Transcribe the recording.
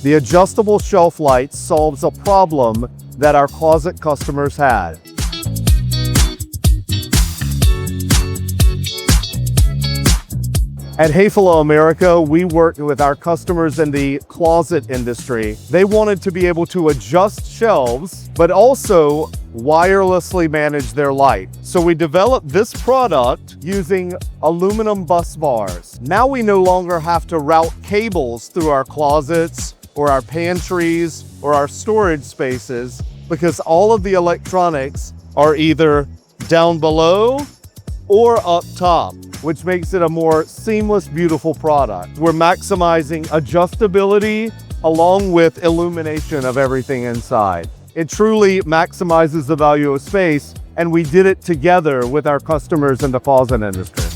The adjustable shelf light solves a problem that our closet customers had. At Häfele America, we worked with our customers in the closet industry. They wanted to be able to adjust shelves, but also wirelessly manage their light. So we developed this product using aluminum bus bars. Now we no longer have to route cables through our closets or our pantries or our storage spaces, because all of the electronics are either down below or up top, which makes it a more seamless, beautiful product. We're maximizing adjustability along with illumination of everything inside. It truly maximizes the value of space, and we did it together with our customers in the closet industry.